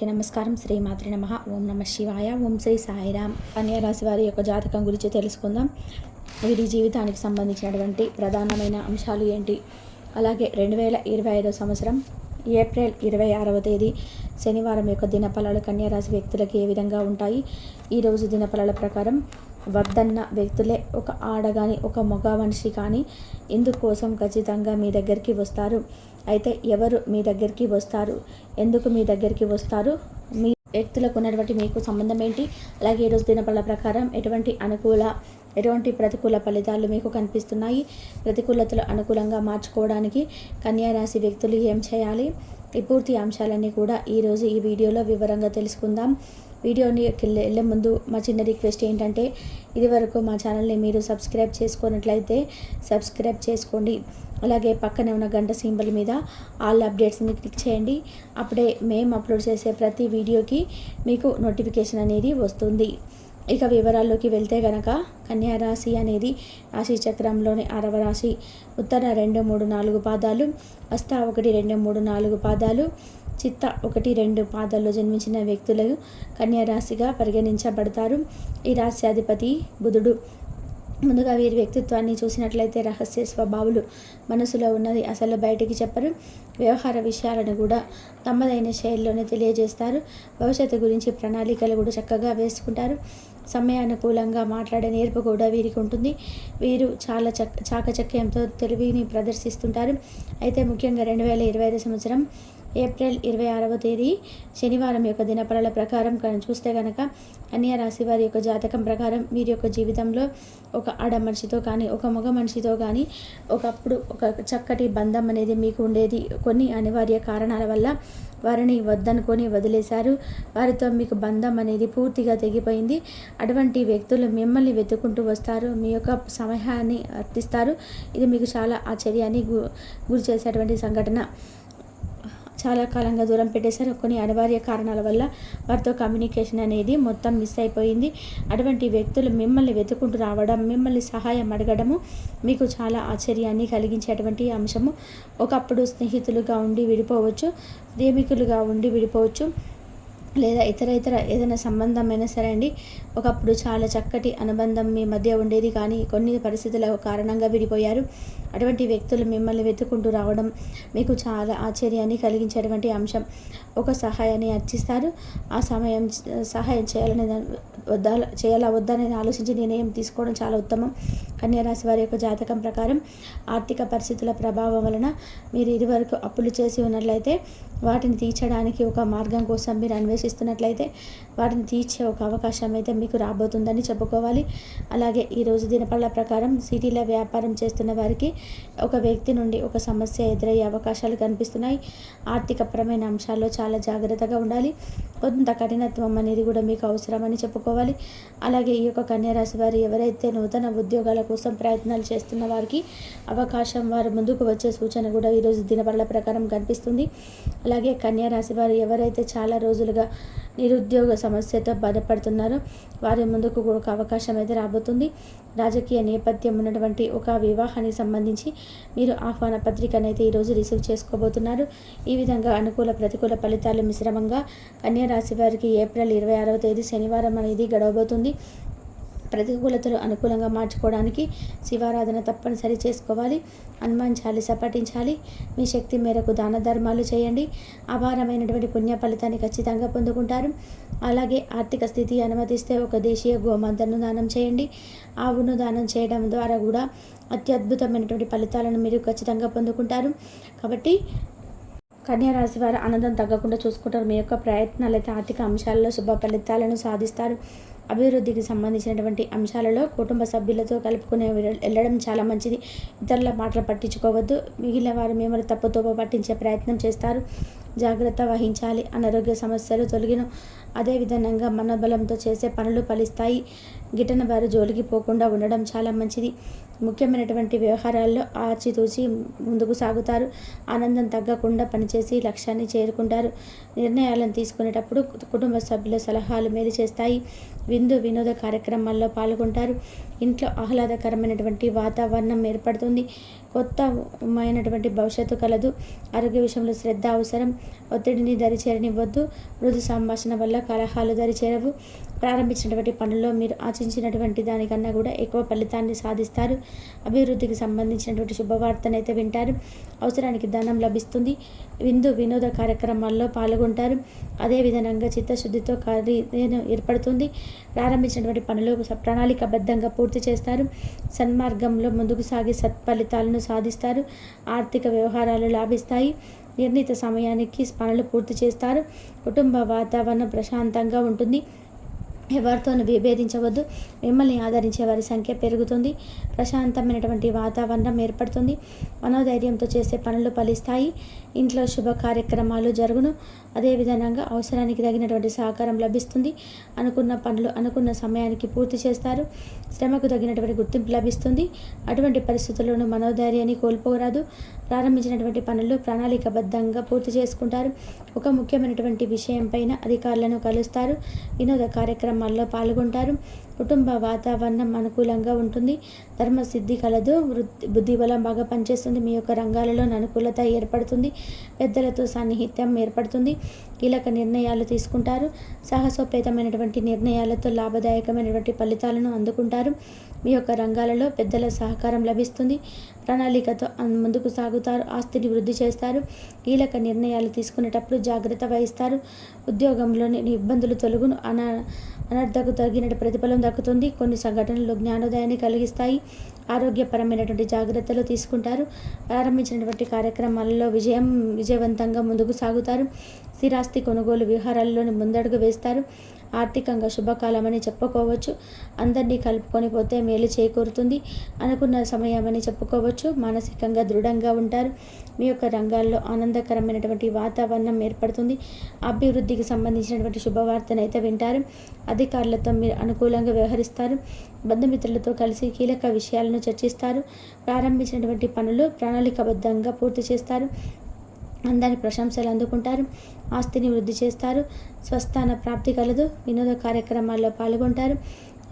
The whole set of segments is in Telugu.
నమస్కారం. శ్రీమాత్రే నమః. ఓం నమ శివాయ. ఓం శ్రీ సాయిరామ్. కన్యా రాశి వారి యొక్క జాతకం గురించి తెలుసుకుందాం. వీరి జీవితానికి సంబంధించినటువంటి ప్రధానమైన అంశాలు ఏంటి, అలాగే 2025 సంవత్సరం ఏప్రిల్ 26వ తేదీ శనివారం యొక్క దినఫలాలు కన్యా రాశి వ్యక్తులకి ఏ విధంగా ఉంటాయి. ఈరోజు దినఫలాల ప్రకారం వద్దన్న వ్యక్తులే ఒక ఆడ కానీ ఒక మగ మనిషి కానీ ఇందుకోసం ఖచ్చితంగా మీ దగ్గరికి వస్తారు. అయితే ఎవరు మీ దగ్గరికి వస్తారు, ఎందుకు మీ దగ్గరికి వస్తారు, మీ వ్యక్తులకు ఉన్నటువంటి మీకు సంబంధం ఏంటి, అలాగే ఈరోజు దినఫలాల ప్రకారం ఎటువంటి ప్రతికూల ఫలితాలు మీకు కనిపిస్తున్నాయి, ప్రతికూలతలు అనుకూలంగా మార్చుకోవడానికి కన్యా రాశి వ్యక్తులు ఏం చేయాలి, ఈ పూర్తి అంశాలన్నీ కూడా ఈరోజు ఈ వీడియోలో వివరంగా తెలుసుకుందాం. వీడియోని వెళ్ళే ముందు మా చిన్న రిక్వెస్ట్ ఏంటంటే, ఇదివరకు మా ఛానల్ని మీరు సబ్స్క్రైబ్ చేసుకున్నట్లయితే సబ్స్క్రైబ్ చేసుకోండి. అలాగే పక్కనే ఉన్న గంట సింబల్ మీద ఆల్ అప్డేట్స్ని క్లిక్ చేయండి. అప్పుడే మేము అప్లోడ్ చేసే ప్రతి వీడియోకి మీకు నోటిఫికేషన్ అనేది వస్తుంది. ఇక వివరాల్లోకి వెళ్తే గనక కన్యా రాశి అనేది రాశి చక్రంలోని 6వ రాశి. ఉత్తర 2, 3, 4 పాదాలు, హస్త 1, 2, 3, 4 పాదాలు, చిత్త 1, 2 పాదాల్లో జన్మించిన వ్యక్తులు కన్యా రాశిగా పరిగణించబడతారు. ఈ రాశ్యాధిపతి బుధుడు. ముందుగా వీరి వ్యక్తిత్వాన్ని చూసినట్లయితే రహస్య స్వభావులు, మనసులో ఉన్నది అసలు బయటికి చెప్పరు, వ్యవహార విషయాలను కూడా తమదైన శైలిలోనే తెలియజేస్తారు. భవిష్యత్తు గురించి ప్రణాళికలు కూడా చక్కగా వేసుకుంటారు. సమయానుకూలంగా మాట్లాడే నేర్పు కూడా వీరికి ఉంటుంది. వీరు చాలా చాకచక్యంతో తెలివిని ప్రదర్శిస్తుంటారు. అయితే ముఖ్యంగా 2025 సంవత్సరం ఏప్రిల్ 26వ తేదీ శనివారం యొక్క దినఫలాల ప్రకారం చూస్తే కనుక కన్యా రాశి వారి యొక్క జాతకం ప్రకారం వీరి యొక్క జీవితంలో ఒక ఆడ మనిషితో కానీ ఒక మగ మనిషితో కానీ ఒకప్పుడు ఒక చక్కటి బంధం అనేది మీకు ఉండేది. కొన్ని అనివార్య కారణాల వల్ల వారిని వద్దనుకొని వదిలేశారు. వారితో మీకు బంధం అనేది పూర్తిగా తెగిపోయింది. అటువంటి వ్యక్తులు మిమ్మల్ని వెతుక్కుంటూ వస్తారు, మీ యొక్క సమయాన్ని అర్పిస్తారు. ఇది మీకు చాలా ఆశ్చర్యాన్ని గురి చేసేటువంటి సంఘటన. చాలా కాలంగా దూరం పెట్టేశారు. కొన్ని అనివార్య కారణాల వల్ల వారితో కమ్యూనికేషన్ అనేది మొత్తం మిస్ అయిపోయింది. అటువంటి వ్యక్తులు మిమ్మల్ని వెతుకుంటూ రావడం, మిమ్మల్ని సహాయం అడగడము మీకు చాలా ఆశ్చర్యాన్ని కలిగించేటువంటి అంశము. ఒకప్పుడు స్నేహితులుగా ఉండి విడిపోవచ్చు, ప్రేమికులుగా ఉండి విడిపోవచ్చు, లేదా ఇతర ఏదైనా సంబంధమైనా సరే అండి. ఒకప్పుడు చాలా చక్కటి అనుబంధం మీ మధ్య ఉండేది, కానీ కొన్ని పరిస్థితుల కారణంగా విడిపోయారు. అటువంటి వ్యక్తులు మిమ్మల్ని వెతుకుంటూ రావడం మీకు చాలా ఆశ్చర్యాన్ని కలిగించేటువంటి అంశం. ఒక సహాయాన్ని అర్చిస్తారు. ఆ సహాయం చేయాలా వద్దా అనేది ఆలోచించి నిర్ణయం తీసుకోవడం చాలా ఉత్తమం. కన్యా రాశి వారి యొక్క జాతకం ప్రకారం ఆర్థిక పరిస్థితుల ప్రభావం వలన మీరు ఇదివరకు అప్పులు చేసి ఉన్నట్లయితే వాటిని తీర్చడానికి ఒక మార్గం కోసం మీరు అన్వేషిస్తున్నట్లయితే వాటిని తీర్చే ఒక అవకాశం అయితే మీకు రాబోతుందని చెప్పుకోవాలి. అలాగే ఈరోజు దినఫలాల ప్రకారం సిటీలో వ్యాపారం చేస్తున్న వారికి ఒక వ్యక్తి నుండి ఒక సమస్య ఎదురయ్యే అవకాశాలు కనిపిస్తున్నాయి. ఆర్థికపరమైన అంశాల్లో చాలా జాగ్రత్తగా ఉండాలి. కొంత కఠినత్వం అనేది కూడా మీకు అవసరమని చెప్పుకోవాలి. అలాగే ఈ యొక్క కన్యా రాశి వారు ఎవరైతే నూతన ఉద్యోగాల కోసం ప్రయత్నాలు చేస్తున్న వారికి అవకాశం, వారు ముందుకు వచ్చే సూచన కూడా ఈరోజు దినఫలాల ప్రకారం కనిపిస్తుంది. అలాగే కన్యా రాశి వారు ఎవరైతే చాలా రోజులుగా నిరుద్యోగ సమస్యతో బాధపడుతున్నారో వారి ముందుకు ఒక అవకాశం అయితే రాబోతుంది. రాజకీయ నేపథ్యం ఉన్నటువంటి ఒక వివాహానికి సంబంధించి మీరు ఆహ్వాన పత్రికనైతే ఈరోజు రిసీవ్ చేసుకోబోతున్నారు. ఈ విధంగా అనుకూల ప్రతికూల ఫలితాలు మిశ్రమంగా కన్యా రాశి వారికి ఏప్రిల్ 26వ తేదీ శనివారం అనేది గడవబోతుంది. ప్రతికూలతలు అనుకూలంగా మార్చుకోవడానికి శివారాధన తప్పనిసరి చేసుకోవాలి. హనుమాన్ చాలీసా పఠించాలి. మీ శక్తి మేరకు దాన ధర్మాలు చేయండి. అపారమైనటువంటి పుణ్య ఫలితాన్ని ఖచ్చితంగా పొందుకుంటారు. అలాగే ఆర్థిక స్థితి అనుమతిస్తే ఒక దేశీయ గోమాతను దానం చేయండి. ఆవును దానం చేయడం ద్వారా కూడా అత్యద్భుతమైనటువంటి ఫలితాలను మీరు ఖచ్చితంగా పొందుకుంటారు. కాబట్టి కన్యా రాశి వారు ఆనందం తగ్గకుండా చూసుకుంటారు. మీ యొక్క ప్రయత్నాలు అయితే ఆర్థిక అంశాలలో శుభ ఫలితాలను సాధిస్తారు. అభివృద్ధికి సంబంధించినటువంటి అంశాలలో కుటుంబ సభ్యులతో కలుపుకునే వెళ్ళడం చాలా మంచిది. ఇతరుల మాటలు పట్టించుకోవద్దు. మిగిలిన వారు మిమ్మల్ని తప్పుతోవ పట్టించే ప్రయత్నం చేస్తారు. జాగ్రత్త వహించాలి. అనారోగ్య సమస్యలు తొలగిన అదేవిధంగా మనోబలంతో చేసే పనులు ఫలిస్తాయి. గిట్టని వారు జోలికి పోకుండా ఉండడం చాలా మంచిది. ముఖ్యమైనటువంటి వ్యవహారాల్లో ఆచితూచి ముందుకు సాగుతారు. ఆనందం తగ్గకుండా పనిచేసి లక్ష్యాన్ని చేరుకుంటారు. నిర్ణయాలను తీసుకునేటప్పుడు కుటుంబ సభ్యుల సలహాలు మేలు చేస్తాయి. వినోద కార్యక్రమాల్లో పాల్గొంటారు. ఇంట్లో ఆహ్లాదకరమైనటువంటి వాతావరణం ఏర్పడుతుంది. కొత్తమైనటువంటి భవిష్యత్తు కలదు. ఆరోగ్య విషయంలో శ్రద్ధ అవసరం. ఒత్తిడిని దరిచేరనివ్వద్దు. మృదు సంభాషణ వల్ల కలహాలు దరిచేరవు. ప్రారంభించినటువంటి పనుల్లో మీరు ఆశించినటువంటి దానికన్నా కూడా ఎక్కువ ఫలితాన్ని సాధిస్తారు. అభివృద్ధికి సంబంధించినటువంటి శుభవార్తనైతే వింటారు. అవసరానికి ధనం లభిస్తుంది. వినోద కార్యక్రమాల్లో పాల్గొంటారు. అదేవిధంగా చిత్తశుద్ధితో కార్యం ఏర్పడుతుంది. ప్రారంభించినటువంటి పనులు ప్రణాళికాబద్ధంగా పూర్తి చేస్తారు. సన్మార్గంలో ముందుకు సాగి సత్ఫలితాలను సాధిస్తారు. ఆర్థిక వ్యవహారాలు లాభిస్తాయి. నిర్ణీత సమయానికి పనులు పూర్తి చేస్తారు. కుటుంబ వాతావరణం ప్రశాంతంగా ఉంటుంది. ఎవరితోనూ విభేదించవద్దు. మిమ్మల్ని ఆదరించే వారి సంఖ్య పెరుగుతుంది. ప్రశాంతమైనటువంటి వాతావరణం ఏర్పడుతుంది. మనోధైర్యంతో చేసే పనులు ఫలిస్తాయి. ఇంట్లో శుభ కార్యక్రమాలు జరుగును. అదేవిధంగా అవసరానికి తగినటువంటి సహకారం లభిస్తుంది. అనుకున్న పనులు అనుకున్న సమయానికి పూర్తి చేస్తారు. శ్రమకు తగినటువంటి గుర్తింపు లభిస్తుంది. అటువంటి పరిస్థితుల్లోనూ మనోధైర్యాన్ని కోల్పోరాదు. ప్రారంభించినటువంటి పనులు ప్రణాళికాబద్ధంగా పూర్తి చేసుకుంటారు. ఒక ముఖ్యమైనటువంటి విషయంపైన అధికారులను కలుస్తారు. వినోద కార్యక్రమాల్లో పాల్గొంటారు. కుటుంబ వాతావరణం అనుకూలంగా ఉంటుంది. ధర్మసిద్ధి కలదు. బుద్ధిబలం బాగా పనిచేస్తుంది. మీ యొక్క రంగాలలో అనుకూలత ఏర్పడుతుంది. పెద్దలతో సాన్నిహిత్యం ఏర్పడుతుంది. కీలక నిర్ణయాలు తీసుకుంటారు. సాహసోపేతమైనటువంటి నిర్ణయాలతో లాభదాయకమైనటువంటి ఫలితాలను అందుకుంటారు. మీ యొక్క రంగాలలో పెద్దల సహకారం లభిస్తుంది. ప్రణాళికతో ముందుకు సాగుతారు. ఆస్తిని వృద్ధి చేస్తారు. కీలక నిర్ణయాలు తీసుకునేటప్పుడు జాగ్రత్త వహిస్తారు. ఉద్యోగంలోని ఇబ్బందులు తొలగును. అనర్థకు తగిన ప్రతిఫలం దక్కుతుంది. కొన్ని సంఘటనలు జ్ఞానోదయాన్ని కలిగిస్తాయి. ఆరోగ్యపరమైనటువంటి జాగ్రత్తలు తీసుకుంటారు. ప్రారంభించినటువంటి కార్యక్రమాలలో విజయవంతంగా ముందుకు సాగుతారు. స్థిరాస్తి కొనుగోలు వ్యవహారాల్లోని ముందడుగు వేస్తారు. ఆర్థికంగా శుభకాలమని చెప్పుకోవచ్చు. అందరినీ కలుపుకొని పోతే మేలు చేకూరుతుంది. అనుకున్న సమయమని చెప్పుకోవచ్చు. మానసికంగా దృఢంగా ఉంటారు. మీ యొక్క రంగాల్లో ఆనందకరమైనటువంటి వాతావరణం ఏర్పడుతుంది. అభివృద్ధికి సంబంధించినటువంటి శుభవార్తనైతే వింటారు. అధికారులతో మీరు అనుకూలంగా వ్యవహరిస్తారు. బంధుమిత్రులతో కలిసి కీలక విషయాలను చర్చిస్తారు. ప్రారంభించినటువంటి పనులు ప్రణాళికాబద్ధంగా పూర్తి చేస్తారు. అందరి ప్రశంసలు అందుకుంటారు. ఆస్తిని వృద్ధి చేస్తారు. స్వస్థాన ప్రాప్తి కలదు. వినోద కార్యక్రమాల్లో పాల్గొంటారు.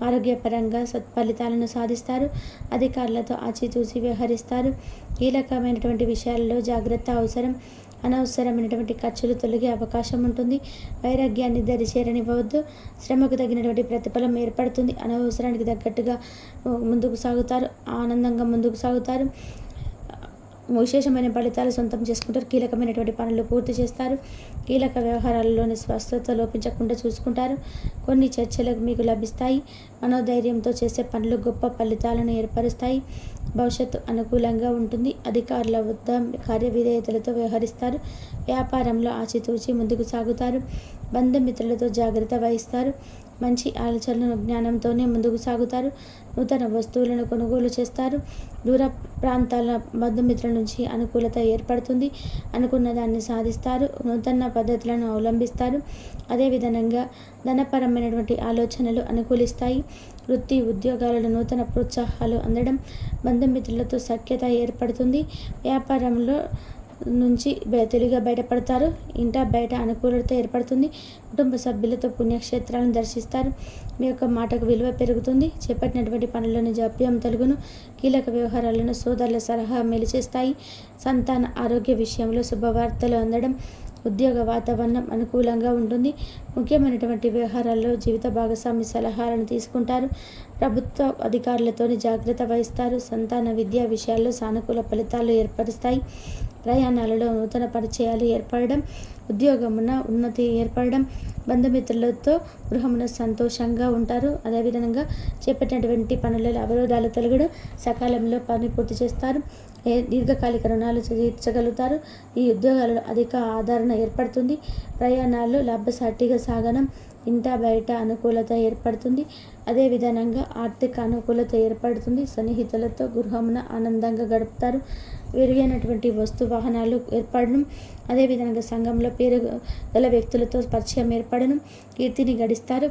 ఆరోగ్యపరంగా సత్ఫలితాలను సాధిస్తారు. అధికారులతో ఆచితూచి వ్యవహరిస్తారు. కీలకమైనటువంటి విషయాల్లో జాగ్రత్త అవసరం. అనవసరమైనటువంటి ఖర్చులు తొలగే అవకాశం ఉంటుంది. వైరాగ్యాన్ని దరిచేరనివ్వవద్దు. శ్రమకు తగినటువంటి ప్రతిఫలం ఏర్పడుతుంది. అనవసరానికి తగ్గట్టుగా ముందుకు సాగుతారు. ఆనందంగా ముందుకు సాగుతారు. విశేషమైన ఫలితాలు సొంతం చేసుకుంటారు. కీలకమైనటువంటి పనులు పూర్తి చేస్తారు. కీలక వ్యవహారాల్లోని స్వస్థత లోపించకుండా చూసుకుంటారు. కొన్ని చర్చలకు మీకు లభిస్తాయి. మనోధైర్యంతో చేసే పనులు గొప్ప ఫలితాలను ఏర్పరుస్తాయి. భవిష్యత్తు అనుకూలంగా ఉంటుంది. అధికారుల వద్ద కార్యవిధేయతలతో వ్యవహరిస్తారు. వ్యాపారంలో ఆచితూచి ముందుకు సాగుతారు. బంధుమిత్రులతో జాగ్రత్త వహిస్తారు. మంచి ఆలోచనలను జ్ఞానంతోనే ముందుకు సాగుతారు. నూతన వస్తువులను కొనుగోలు చేస్తారు. దూర ప్రాంతాల బంధుమిత్రుల నుంచి అనుకూలత ఏర్పడుతుంది. అనుకున్న దాన్ని సాధిస్తారు. నూతన పద్ధతులను అవలంబిస్తారు. అదేవిధంగా ధనపరమైనటువంటి ఆలోచనలు అనుకూలిస్తాయి. వృత్తి ఉద్యోగాలలో నూతన ప్రోత్సాహాలు అందడం. బంధుమిత్రులతో సఖ్యత ఏర్పడుతుంది. వ్యాపారంలో నుంచి తెలివిగా బయటపడతారు. ఇంట బయట అనుకూలత ఏర్పడుతుంది. కుటుంబ సభ్యులతో పుణ్యక్షేత్రాలను దర్శిస్తారు. మీ యొక్క మాటకు విలువ పెరుగుతుంది. చేపట్టినటువంటి పనులను జాప్యం తొలగును. కీలక వ్యవహారాలను సోదరుల సలహా మేలు చేస్తాయి. సంతాన ఆరోగ్య విషయంలో శుభవార్తలు అందడం. ఉద్యోగ వాతావరణం అనుకూలంగా ఉంటుంది. ముఖ్యమైనటువంటి వ్యవహారాల్లో జీవిత భాగస్వామి సలహాలను తీసుకుంటారు. ప్రభుత్వ అధికారులతోని జాగ్రత్త వహిస్తారు. సంతాన విద్యా విషయాల్లో సానుకూల ఫలితాలు ఏర్పరుస్తాయి. ప్రయాణాలలో నూతన పరిచయాలు ఏర్పడడం. ఉద్యోగమున ఉన్నతి ఏర్పడడం. బంధుమిత్రులతో గృహమున సంతోషంగా ఉంటారు. అదేవిధంగా చేపట్టినటువంటి పనులలో అవరోధాలు తొలగడం. సకాలంలో పని పూర్తి చేస్తారు. దీర్ఘకాలిక రుణాలు తీర్చగలుగుతారు. ఈ ఉద్యోగాలలో అధిక ఆదరణ ఏర్పడుతుంది. ప్రయాణాలు లాభసాటిగా సాగడం. ఇంట బయట అనుకూలత ఏర్పడుతుంది. అదేవిధంగా ఆర్థిక అనుకూలత ఏర్పడుతుంది. సన్నిహితులతో గృహమున ఆనందంగా గడుపుతారు. విరిగినటువంటి వస్తు వాహనాలు ఏర్పడడం. అదేవిధంగా సంఘంలో పేరు గల వ్యక్తులతో పరిచయం ఏర్పడడం. కీర్తిని గడిస్తారు.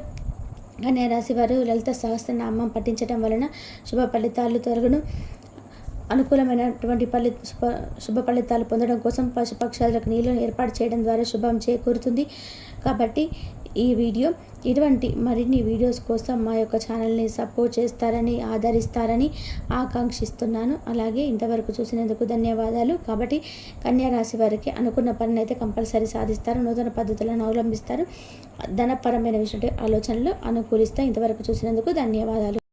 కన్యా రాశి వారు లలిత సహస్రనామం పఠించడం వలన శుభ ఫలితాలు తొలగను. అనుకూలమైనటువంటి శుభ ఫలితాలు పొందడం కోసం పశుపక్షాదులకు నీళ్ళను ఏర్పాటు చేయడం ద్వారా శుభం చేకూరుతుంది. కాబట్టి ఈ వీడియో ఇటువంటి మరిన్ని వీడియోస్ కోసం మా యొక్క ఛానల్ని సపోర్ట్ చేస్తారని, ఆదరిస్తారని ఆకాంక్షిస్తున్నాను. అలాగే ఇంతవరకు చూసినందుకు ధన్యవాదాలు. కాబట్టి కన్యా రాశి వారికి అనుకున్న పనిని అయితే కంపల్సరీ సాధిస్తారు. నూతన పద్ధతులను అవలంబిస్తారు. ధనపరమైన విషయం ఆలోచనలు అనుకూలిస్తాయి. ఇంతవరకు చూసినందుకు ధన్యవాదాలు.